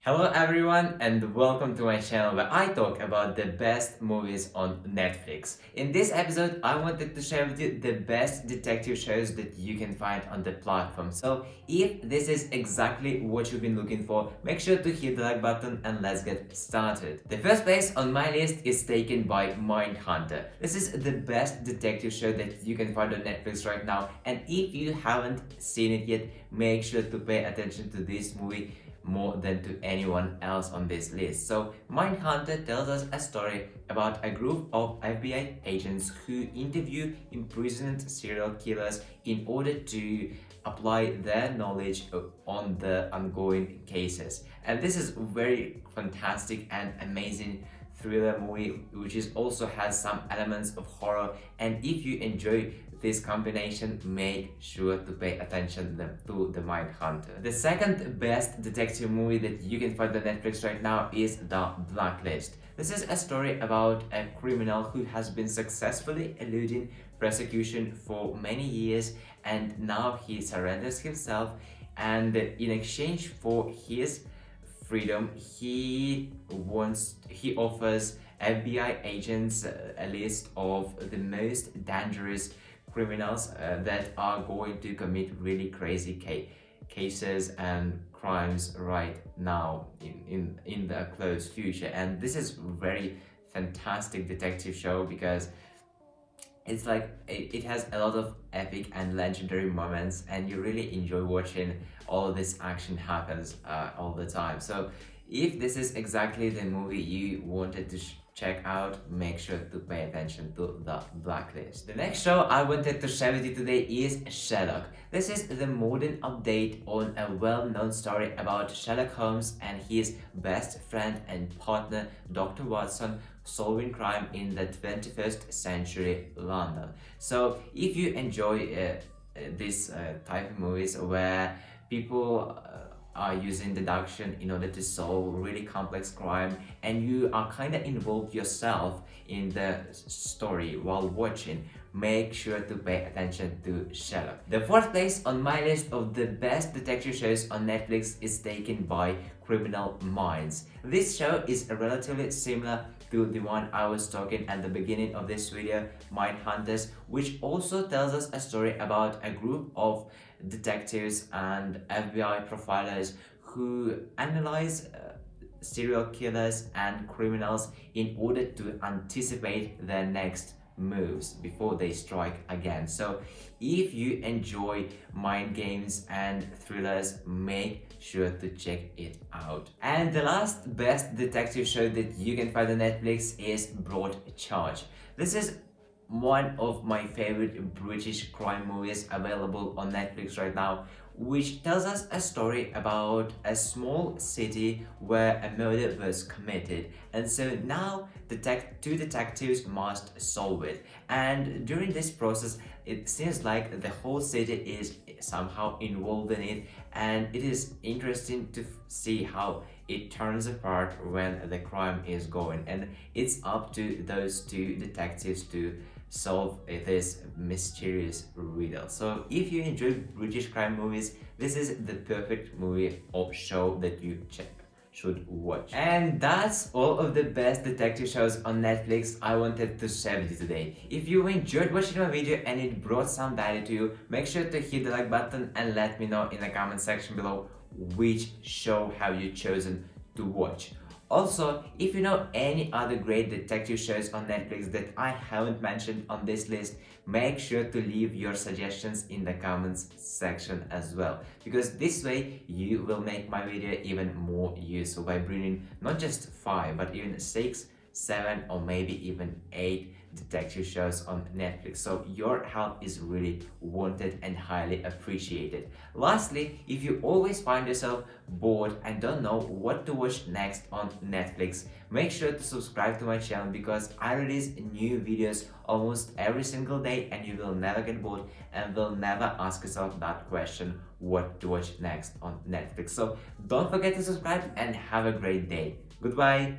Hello everyone and welcome to my channel where I talk about the best movies on Netflix. In this episode, I wanted to share with you the best detective shows that you can find on the platform. So if this is exactly what you've been looking for, make sure to hit the like button and let's get started. The first place on my list is taken by Mindhunter. This is the best detective show that you can find on Netflix right now, and if you haven't seen it yet, make sure to pay attention to this movie more than to anyone else on this list. So, Mindhunter tells us a story about a group of FBI agents who interview imprisoned serial killers in order to apply their knowledge on the ongoing cases. And this is very fantastic and amazing thriller movie which is also has some elements of horror, and if you enjoy this combination, make sure to pay attention to the Mindhunter. The second best detective movie that you can find on Netflix right now is The Blacklist. This is a story about a criminal who has been successfully eluding prosecution for many years, and now he surrenders himself, and in exchange for his freedom he offers FBI agents a list of the most dangerous criminals that are going to commit really crazy cases and crimes right now in the close future. And this is very fantastic detective show because it's like it has a lot of epic and legendary moments, and you really enjoy watching all of this action happens all the time. So if this is exactly the movie you wanted to check out, make sure to pay attention to The Blacklist. The next show I wanted to share with you today is Sherlock. This is the modern update on a well-known story about Sherlock Holmes and his best friend and partner Dr. Watson solving crime in the 21st century London. So if you enjoy this type of movies where people are using deduction in order to solve really complex crime, and you are kind of involved yourself in the story while watching, make sure to pay attention to Sherlock. The fourth place on my list of the best detective shows on Netflix is taken by Criminal Minds. This show is relatively similar to the one I was talking at the beginning of this video, Mindhunters, which also tells us a story about a group of detectives and FBI profilers who analyze serial killers and criminals in order to anticipate their next moves before they strike again. So if you enjoy mind games and thrillers, make sure to check it out. And the last best detective show that you can find on Netflix is Broadchurch. This is one of my favorite British crime movies available on Netflix right now, which tells us a story about a small city where a murder was committed, and so now two detectives must solve it. And during this process, it seems like the whole city is somehow involved in it, and it is interesting to see how it turns apart when the crime is going, and it's up to those two detectives to solve this mysterious riddle. So if you enjoy British crime movies, this is the perfect movie or show that you should watch. And that's all of the best detective shows on Netflix I wanted to share with you today. If you enjoyed watching my video and it brought some value to you, make sure to hit the like button and let me know in the comment section below which show have you chosen to watch. Also, if you know any other great detective shows on Netflix that I haven't mentioned on this list, make sure to leave your suggestions in the comments section as well, because this way you will make my video even more useful by bringing not just 5 but even 6, 7 or maybe even 8 detective shows on Netflix. So your help is really wanted and highly appreciated. Lastly, if you always find yourself bored and don't know what to watch next on Netflix, make sure to subscribe to my channel because I release new videos almost every single day, and you will never get bored and will never ask yourself that question, what to watch next on Netflix. So don't forget to subscribe and have a great day. Goodbye.